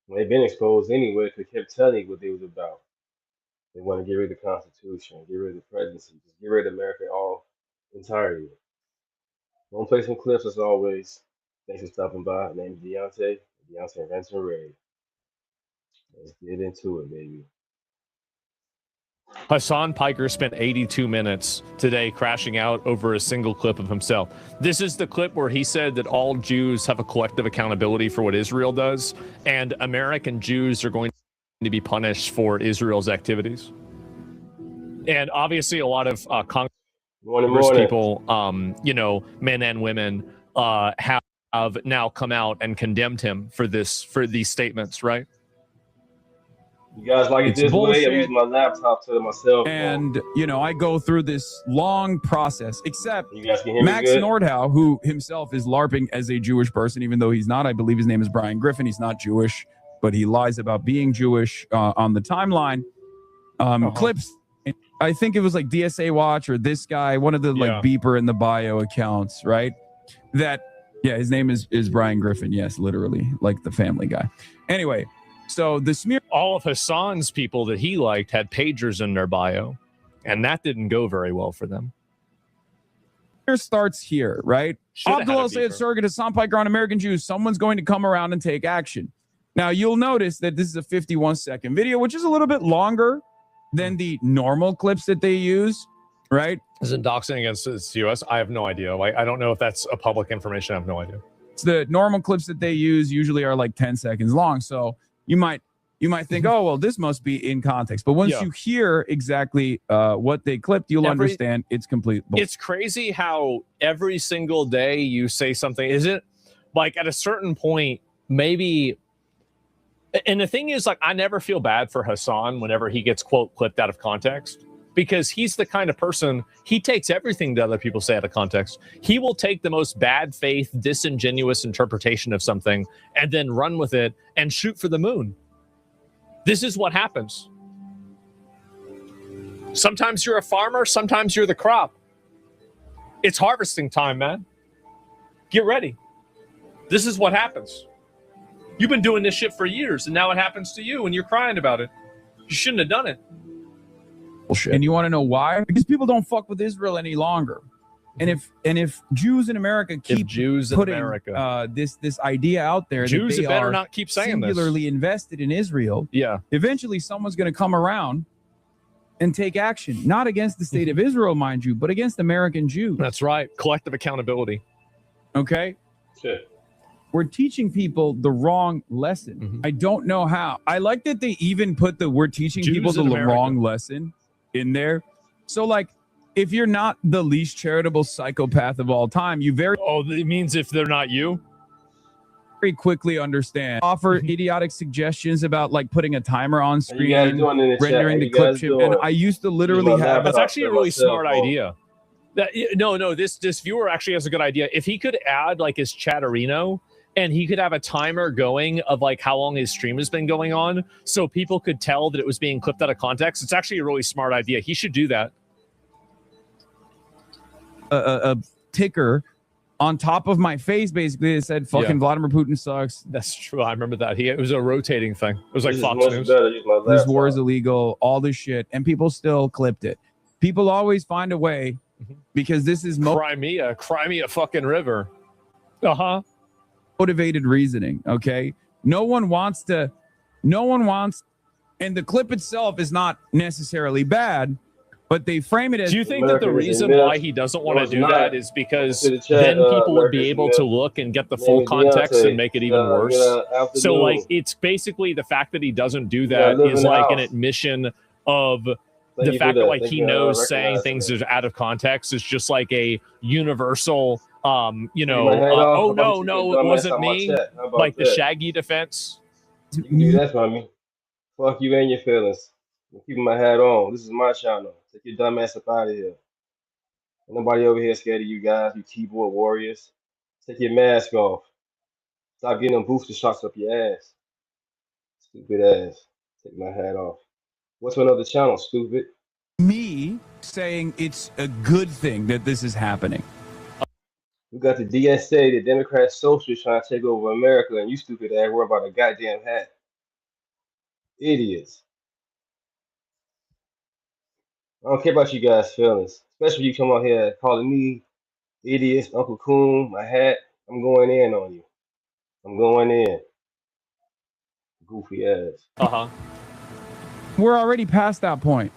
They've been exposed anyway because they kept telling you what they was about. They want to get rid of the Constitution, get rid of the presidency, just get rid of America all entirely. Don't play some clips as always. Thanks for stopping by. My name is Deontay Renton Ray. Let's get into it, baby. Hasan Piker spent 82 minutes today crashing out over a single clip of himself. This is the clip where he said that all Jews have a collective accountability for what Israel does, and American Jews are going to be punished for Israel's activities. And obviously a lot of Congress people, men and women, have now come out and condemned him for these statements, right? You guys like it this way? I'm using my laptop to myself. And, I go through this long process, except Max Nordau, who himself is LARPing as a Jewish person, even though he's not. I believe his name is Brian Griffin. He's not Jewish, but he lies about being Jewish on the timeline. Clips, I think it was like DSA Watch or this guy, one of the beeper in the bio accounts, right? His name is Brian Griffin. Yes, literally, like the Family Guy. Anyway. So the smear, all of Hasan's people that he liked had pagers in their bio, and that didn't go very well for them. It starts here, right? Abdul al-Sayed surrogate Hasan Piker on American Jews. Someone's going to come around and take action. Now you'll notice that this is a 51-second video, which is a little bit longer than the normal clips that they use, right? Is it doxing against the U.S.? I have no idea. I don't know if that's a public information. I have no idea. It's the normal clips that they use usually are like 10 seconds long, so. You might think, oh, well, this must be in context. But once you hear exactly what they clipped, you'll understand it's complete bullshit. It's crazy how every single day you say something. Is it like at a certain point, maybe? And the thing is, like, I never feel bad for Hasan whenever he gets, quote, clipped out of context, because he's the kind of person, he takes everything that other people say out of context. He will take the most bad faith, disingenuous interpretation of something and then run with it and shoot for the moon. This is what happens. Sometimes you're a farmer, sometimes you're the crop. It's harvesting time, man. Get ready. This is what happens. You've been doing this shit for years, and now it happens to you, and you're crying about it. You shouldn't have done it. Bullshit. And you want to know why? Because people don't fuck with Israel any longer. And if Jews in America keep putting this idea out there, Jews that they better are not keep saying singularly invested in Israel, eventually someone's going to come around and take action, not against the state of Israel, mind you, but against American Jews. That's right. Collective accountability. Okay? Sure. We're teaching people the wrong lesson. I don't know how. I like that they even put the we're teaching Jews people the wrong lesson in there. So, like, if you're not the least charitable psychopath of all time, you it means if they're not you? Very quickly understand. Offer idiotic suggestions about, like, putting a timer on screen, rendering the clip chip. And I used to literally have... That's actually a really smart idea. This viewer actually has a good idea. If he could add, like, his Chatterino, and he could have a timer going of like how long his stream has been going on, so people could tell that it was being clipped out of context. It's actually a really smart idea. He should do that. A ticker on top of my face, basically, it said "fucking Vladimir Putin sucks." That's true. I remember that. It was a rotating thing. It was like Fox News. This war is illegal. All this shit, and people still clipped it. People always find a way because this is Crimea fucking river. Motivated reasoning. Okay, no one wants, and the clip itself is not necessarily bad, but they frame it as... Do you think that the reason why he doesn't want to do that is because then people would be able to look and get the full context and make it even worse? So, like, it's basically the fact that he doesn't do that is like an admission of the fact that, like, he knows saying things that are out of context is just like a universal... oh no, it wasn't me. Like the Shaggy defense. You can do that for me. Fuck you and your feelings. I'm keeping my hat on. This is my channel. Take your dumb ass up out of here. Ain't nobody over here scared of you guys, you keyboard warriors. Take your mask off. Stop getting them booster shots up your ass. Stupid ass. Take my hat off. What's on other channel, stupid? Me saying it's a good thing that this is happening. We got the DSA, the Democratic Socialists, trying to take over America, and you stupid ass worry about a goddamn hat. Idiots. I don't care about you guys' feelings, especially you come out here calling me idiots, Uncle Coon, my hat. I'm going in on you. I'm going in. Goofy ass. Uh-huh. We're already past that point.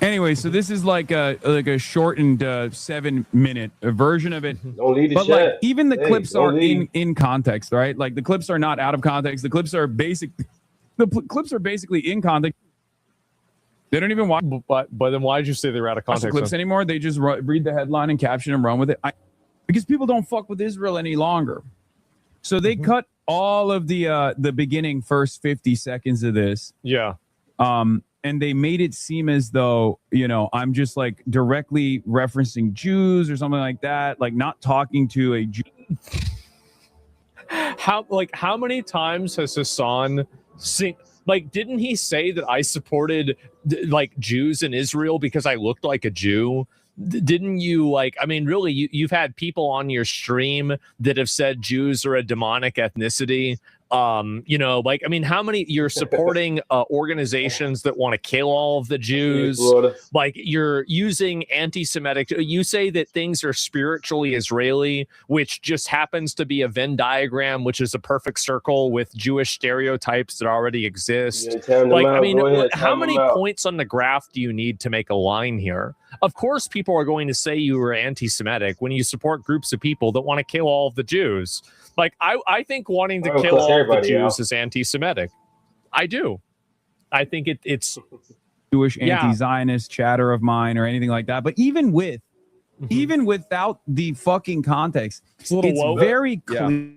Anyway, so this is like a shortened 7-minute version of it. Don't leave the but chat. Like even the clips are leave. in context, right? Like the clips are not out of context. The clips are clips are basically in context. They don't even watch. But then why did you say they were out of context? The clips anymore? They just read the headline and caption and run with it. Because people don't fuck with Israel any longer. So they cut all of the beginning first 50 seconds of this. Yeah. And they made it seem as though, I'm just like directly referencing Jews or something like that, like not talking to a Jew. How many times has Hasan seen? Like, didn't he say that I supported like Jews in Israel because I looked like a Jew? Didn't you really, you've had people on your stream that have said Jews are a demonic ethnicity. How many you're supporting organizations that want to kill all of the Jews? Like you're using anti-Semitic. You say that things are spiritually Israeli, which just happens to be a Venn diagram, which is a perfect circle with Jewish stereotypes that already exist. How many points on the graph do you need to make a line here? Of course, people are going to say you are anti-Semitic when you support groups of people that want to kill all of the Jews. Like, I think wanting to kill all the Jews is anti-Semitic. I do. I think it's Jewish anti-Zionist chatter of mine or anything like that. But even without the fucking context, it's very clear. Yeah.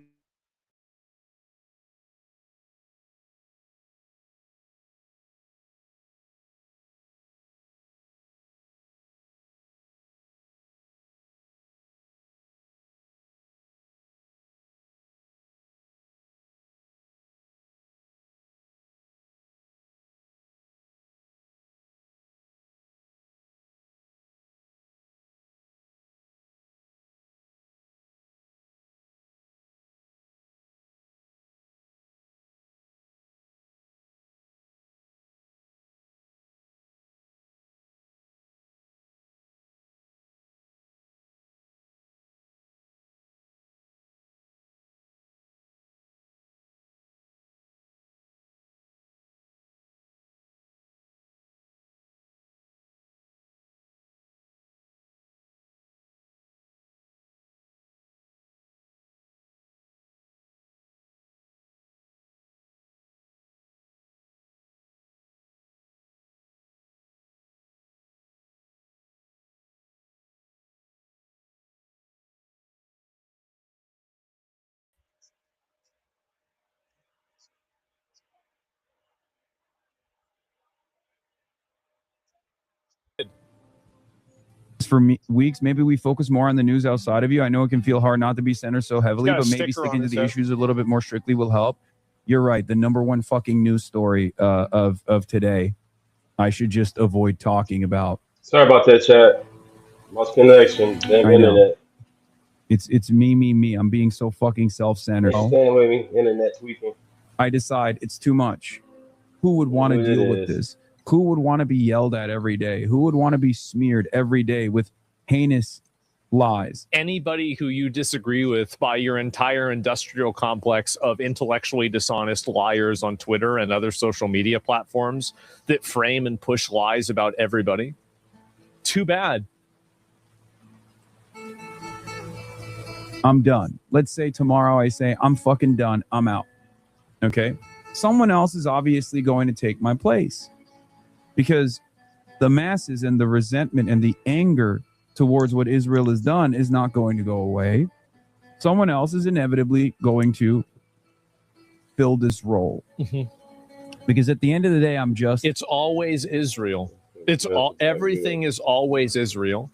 For weeks, maybe we focus more on the news outside of you. I know it can feel hard not to be centered so heavily, but maybe sticking to the issues a little bit more strictly will help. You're right. The number one fucking news story of today, I should just avoid talking about. Sorry about that, chat. Lost connection. Damn internet. It's me. I'm being so fucking self-centered. Stand with me. Internet tweaking. I decide it's too much. Who would want to deal with this? Who would want to be yelled at every day? Who would want to be smeared every day with heinous lies? Anybody who you disagree with by your entire industrial complex of intellectually dishonest liars on Twitter and other social media platforms that frame and push lies about everybody. Too bad. I'm done. Let's say tomorrow I say, I'm fucking done. I'm out. Okay? Someone else is obviously going to take my place. Because the masses and the resentment and the anger towards what Israel has done is not going to go away. Someone else is inevitably going to fill this role. Because at the end of the day, it's always Israel. Everything is always Israel.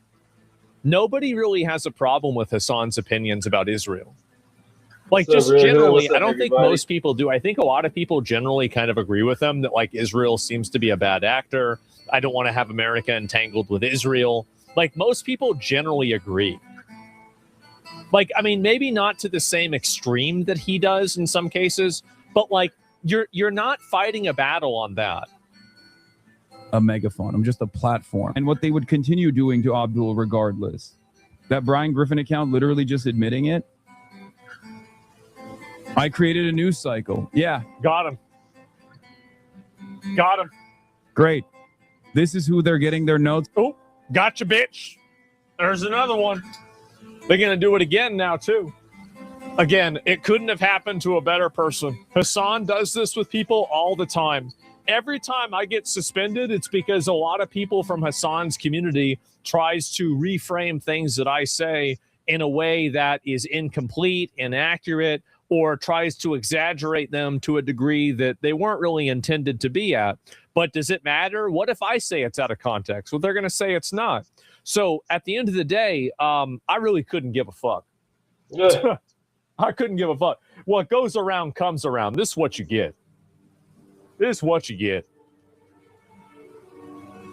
Nobody really has a problem with Hasan's opinions about Israel. Like, just generally, I don't think most people do. I think a lot of people generally kind of agree with them that, like, Israel seems to be a bad actor. I don't want to have America entangled with Israel. Like, most people generally agree. Like, I mean, maybe not to the same extreme that he does in some cases, but, like, you're not fighting a battle on that. A megaphone. I'm just a platform. And what they would continue doing to Abdul regardless. That Brian Griffin account literally just admitting it. I created a news cycle. Yeah. Got him. Got him. Great. This is who they're getting their notes. Oh, gotcha, bitch. There's another one. They're going to do it again now, too. Again, it couldn't have happened to a better person. Hasan does this with people all the time. Every time I get suspended, it's because a lot of people from Hasan's community tries to reframe things that I say in a way that is incomplete, inaccurate, or tries to exaggerate them to a degree that they weren't really intended to be at. But does it matter? What if I say it's out of context? Well, they're going to say it's not. So at the end of the day, I really couldn't give a fuck. Yeah. I couldn't give a fuck. What goes around comes around. This is what you get. This is what you get.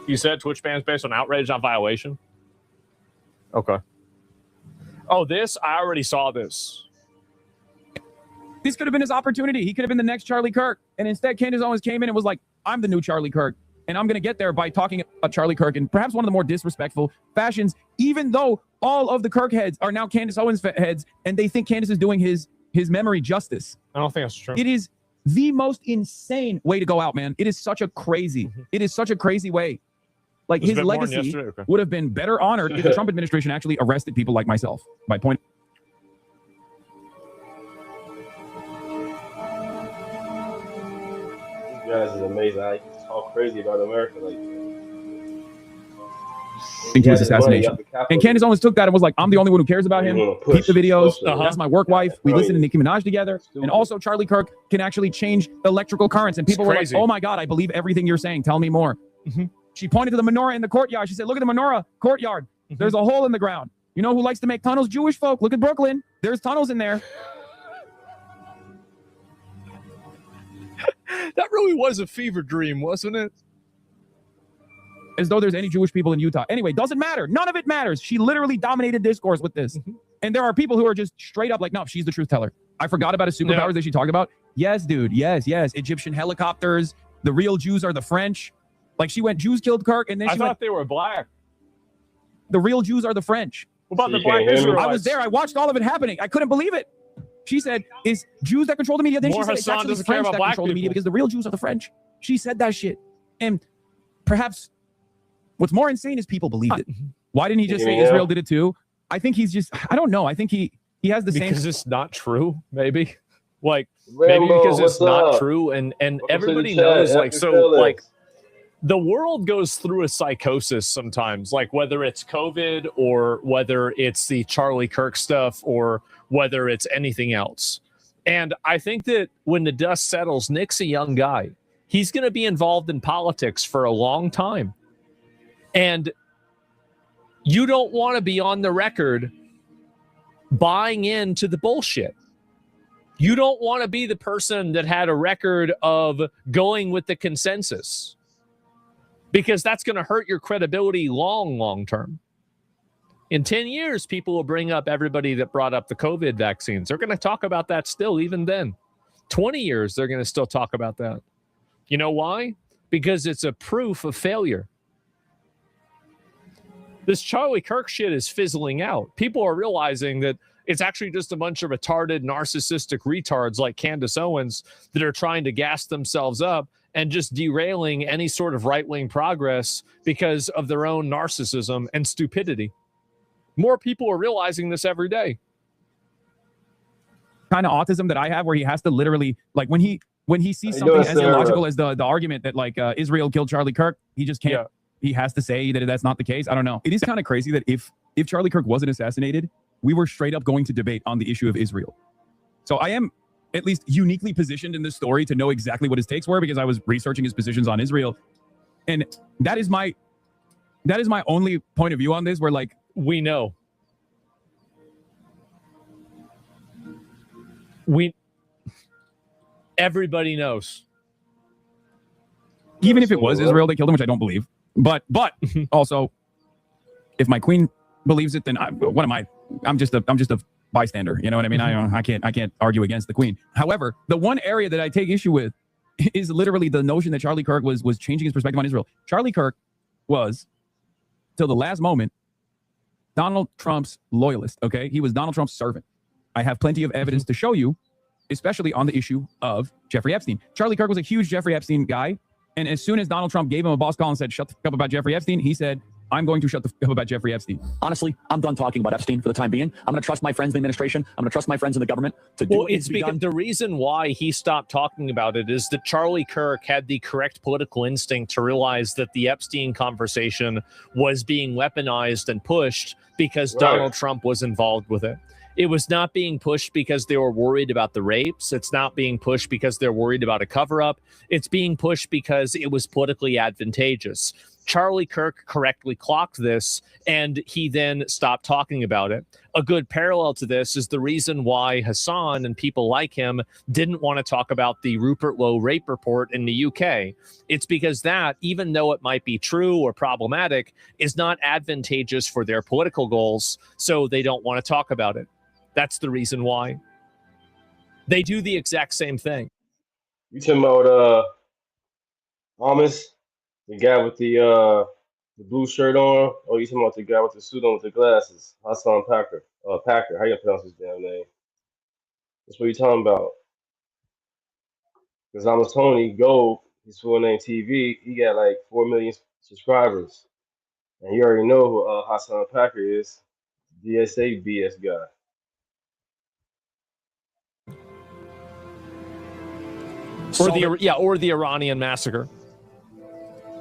You said Twitch bans based on outrage, not violation? Okay. Oh, this? I already saw this. This could have been his opportunity. He could have been the next Charlie Kirk. And instead, Candace Owens came in and was like, I'm the new Charlie Kirk. And I'm going to get there by talking about Charlie Kirk in perhaps one of the more disrespectful fashions, even though all of the Kirk heads are now Candace Owens heads, and they think Candace is doing his memory justice. I don't think that's true. It is the most insane way to go out, man. It is such a crazy, it is such a crazy way. Like, his legacy would have been better honored if the Trump administration actually arrested people like myself by point. These guys is amazing. I talk crazy about America. Like, into his assassination. And Candace Owens took that and was like, I'm the only one who cares about him. Keep the videos. That's my work wife. We listen to Nicki Minaj together. And also Charlie Kirk can actually change electrical currents. And people were like, oh my God, I believe everything you're saying. Tell me more. She pointed to the menorah in the courtyard. She said, look at the menorah courtyard. There's a hole in the ground. You know who likes to make tunnels? Jewish folk. Look at Brooklyn. There's tunnels in there. That really was a fever dream, wasn't it? As though there's any Jewish people in Utah. Anyway, doesn't matter. None of it matters. She literally dominated discourse with this. And there are people who are just straight up like, no, she's the truth teller. I forgot about his superpowers that she talked about. Yes, dude. Yes. Egyptian helicopters. The real Jews are the French. Like, she went, Jews killed Kirk, and then she thought they were black. The real Jews are the French. What about the black Israelites? I was there. I watched all of it happening. I couldn't believe it. She said, it's Jews that control the media. Then she said, it's actually the French that control the media because the real Jews are the French. She said that shit. And perhaps what's more insane is people believed it. Why didn't he just say Israel did it too? I think he's just, I don't know. I think he has the same. Because it's not true, maybe. Like, maybe because it's not true. And everybody knows, like, so, like, the world goes through a psychosis sometimes, like whether it's COVID or whether it's the Charlie Kirk stuff or whether it's anything else. And I think that when the dust settles, Nick's a young guy. He's going to be involved in politics for a long time. And you don't want to be on the record buying into the bullshit. You don't want to be the person that had a record of going with the consensus, because that's going to hurt your credibility long term. In 10 years, people will bring up everybody that brought up the COVID vaccines. They're going to talk about that still, even then. 20 years, they're going to still talk about that. You know why? Because it's a proof of failure. This Charlie Kirk shit is fizzling out. People are realizing that it's actually just a bunch of retarded, narcissistic retards like Candace Owens that are trying to gas themselves up and just derailing any sort of right-wing progress because of their own narcissism and stupidity. More people are realizing this every day. Kind of autism that I have, where he has to literally, like, when he sees something as illogical as the argument that, like, Israel killed Charlie Kirk, he just can't. Yeah. He has to say that that's not the case. I don't know. It is kind of crazy that if Charlie Kirk wasn't assassinated, we were straight up going to debate on the issue of Israel. So I am at least uniquely positioned in this story to know exactly what his takes were, because I was researching his positions on Israel. And that is my only point of view on this, where, like, we know. Everybody knows. Even if it was Israel that killed him, which I don't believe. But also, if my queen believes it, then what am I? I'm just a bystander. You know what I mean? I can't argue against the queen. However, the one area that I take issue with is literally the notion that Charlie Kirk was changing his perspective on Israel. Charlie Kirk was, till the last moment, Donald Trump's loyalist. Okay, he was Donald Trump's servant. I have plenty of evidence to show you, especially on the issue of Jeffrey Epstein. Charlie Kirk was a huge Jeffrey Epstein guy, and as soon as Donald Trump gave him a boss call and said, "Shut the fuck up about Jeffrey Epstein," he said, "I'm going to shut the fuck up about Jeffrey Epstein." Honestly, I'm done talking about Epstein for the time being. I'm going to trust my friends in the administration. I'm going to trust my friends in the government to do it's because the reason why he stopped talking about it is that Charlie Kirk had the correct political instinct to realize that the Epstein conversation was being weaponized and pushed because Donald Trump was involved with it. It was not being pushed because they were worried about the rapes. It's not being pushed because they're worried about a cover-up. It's being pushed because it was politically advantageous. Charlie Kirk correctly clocked this, and he then stopped talking about it. A good parallel to this is the reason why Hasan and people like him didn't want to talk about the Rupert Lowe rape report in the UK. It's because that, even though it might be true or problematic, is not advantageous for their political goals, so they don't want to talk about it. That's the reason why. They do the exact same thing. You talking about Amos, the guy with the blue shirt on, or you talking about the guy with the suit on with the glasses? Hasan Piker. Packer. How you pronounce his damn name? That's what you talking about. Because Amos Tony Gold, his full name TV, he got like 4 million subscribers, and you already know who Hasan Piker is, DSA BS guy. Or the Iranian massacre.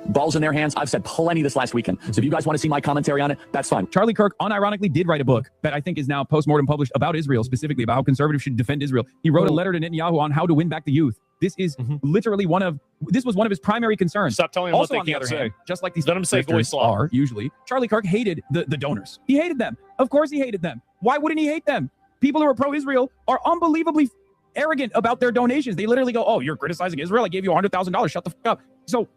Balls in their hands. I've said plenty this last weekend. So if you guys want to see my commentary on it, that's fine. Charlie Kirk unironically did write a book that I think is now postmortem published about Israel, specifically about how conservatives should defend Israel. He wrote a letter to Netanyahu on how to win back the youth. This is literally this was one of his primary concerns. Stop telling him what they can't say. Just like these Let him say are usually, Charlie Kirk hated the donors. He hated them. Of course he hated them. Why wouldn't he hate them? People who are pro-Israel are unbelievably arrogant about their donations. They literally go, "Oh, you're criticizing Israel? I gave you $100,000. Shut the fuck up." So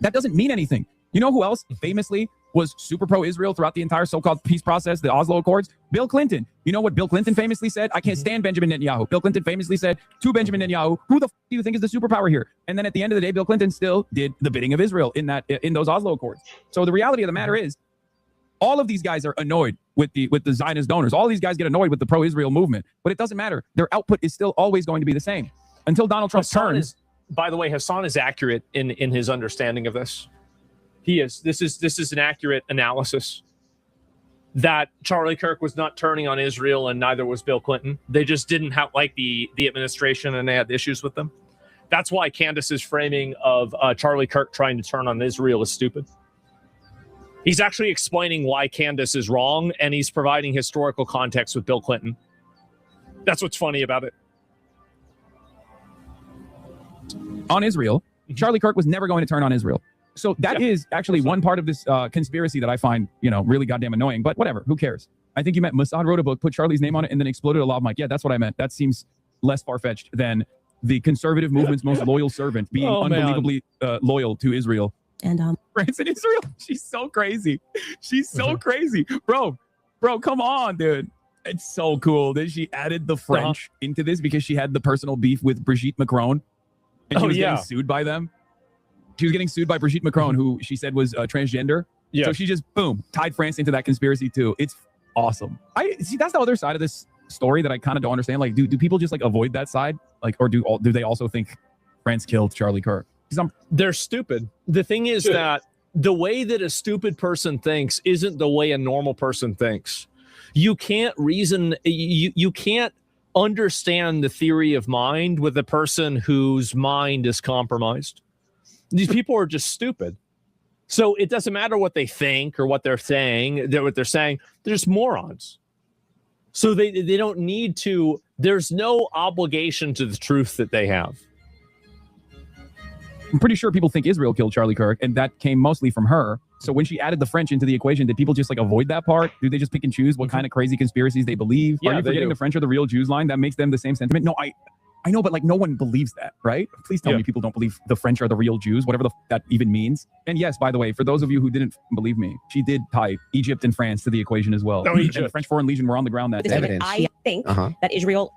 that doesn't mean anything. You know who else famously was super pro-Israel throughout the entire so-called peace process, the Oslo Accords? Bill Clinton. You know what Bill Clinton famously said? "I can't stand Benjamin Netanyahu." Bill Clinton famously said to Benjamin Netanyahu, "Who the fuck do you think is the superpower here?" And then at the end of the day, Bill Clinton still did the bidding of Israel in those Oslo Accords. So the reality of the matter is, all of these guys are annoyed with the Zionist donors. All these guys get annoyed with the pro-Israel movement, but it doesn't matter. Their output is still always going to be the same until Donald Trump turns. By the way, Hasan is accurate in his understanding of this. He is. This is an accurate analysis that Charlie Kirk was not turning on Israel, and neither was Bill Clinton. They just didn't like the administration, and they had issues with them. That's why Candace's framing of Charlie Kirk trying to turn on Israel is stupid. He's actually explaining why Candace is wrong, and he's providing historical context with Bill Clinton. That's what's funny about it. On Israel, Charlie Kirk was never going to turn on Israel. So that is actually one part of this conspiracy that I find, really goddamn annoying. But whatever, who cares? I think you meant Mossad wrote a book, put Charlie's name on it, and then exploded a law. I'm like, yeah, that's what I meant. That seems less far-fetched than the conservative movement's most loyal servant being unbelievably loyal to Israel. And France and Israel. She's so crazy. She's so crazy. Bro, come on, dude. It's so cool that she added the French into this because she had the personal beef with Brigitte Macron. And she was getting sued by them. She was getting sued by Brigitte Macron, who she said was transgender. Yeah. So she just, boom, tied France into that conspiracy too. It's awesome. I see. That's the other side of this story that I kind of don't understand. Like, do people just avoid that side? Like, or do they also think France killed Charlie Kirk? They're stupid. The thing is that the way that a stupid person thinks isn't the way a normal person thinks. You can't reason. You can't understand the theory of mind with a person whose mind is compromised. These people are just stupid. So it doesn't matter what they think or what they're saying. They're just morons. So they don't need to. There's no obligation to the truth that they have. I'm pretty sure people think Israel killed Charlie Kirk, and that came mostly from her. So when she added the French into the equation, did people just avoid that part? Do they just pick and choose what kind of crazy conspiracies they believe? Are you forgetting the French are the real Jews line? That makes them the same sentiment? No, I know, but like no one believes that, right? Please tell me people don't believe the French are the real Jews, whatever that even means. And yes, by the way, for those of you who didn't believe me, she did tie Egypt and France to the equation as well. No, Egypt. And the French Foreign Legion were on the ground that day. I think that Israel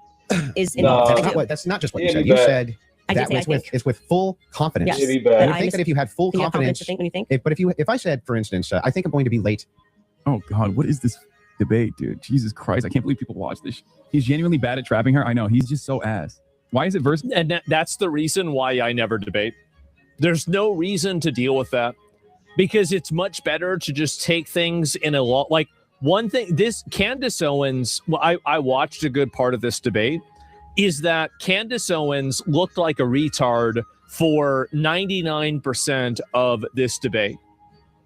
is involved. That's not just what you said. You said that it's with full confidence. Yes. I would think that if you had full confidence, to think when you think. If I said, for instance, I think I'm going to be late. Oh God, what is this debate, dude? Jesus Christ, I can't believe people watch this. He's genuinely bad at trapping her. I know, he's just so ass. Why is it versus? And that's the reason why I never debate. There's no reason to deal with that because it's much better to just take things in a lot. Like one thing, this Candace Owens, I watched a good part of this debate, is that Candace Owens looked like a retard for 99% of this debate.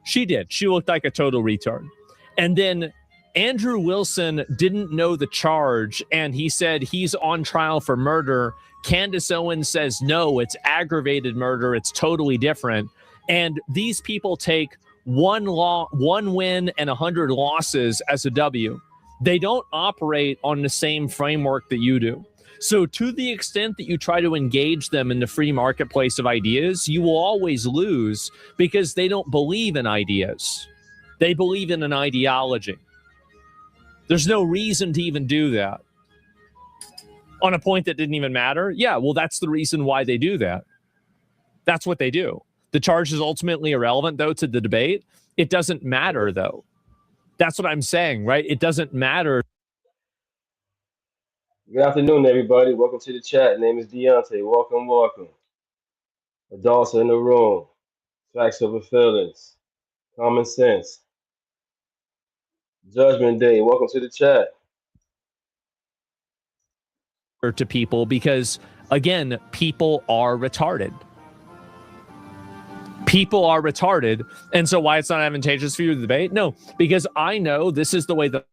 She did. She looked like a total retard. And then Andrew Wilson didn't know the charge, and he said he's on trial for murder. Candace Owens says, no, it's aggravated murder. It's totally different. And these people take one win and 100 losses as a W. They don't operate on the same framework that you do. So to the extent that you try to engage them in the free marketplace of ideas, you will always lose because they don't believe in ideas. They believe in an ideology. There's no reason to even do that. On a point that didn't even matter? Yeah, well, that's the reason why they do that. That's what they do. The charge is ultimately irrelevant, though, to the debate. It doesn't matter, though. That's what I'm saying, right? It doesn't matter. Good afternoon, everybody. Welcome to the chat. Name is Deontay. Welcome, welcome. Adults in the room. Facts over feelings. Common sense. Judgment Day. Welcome to the chat. To people because, again, people are retarded. People are retarded. And so why it's not advantageous for you to debate? No, because I know this is the way that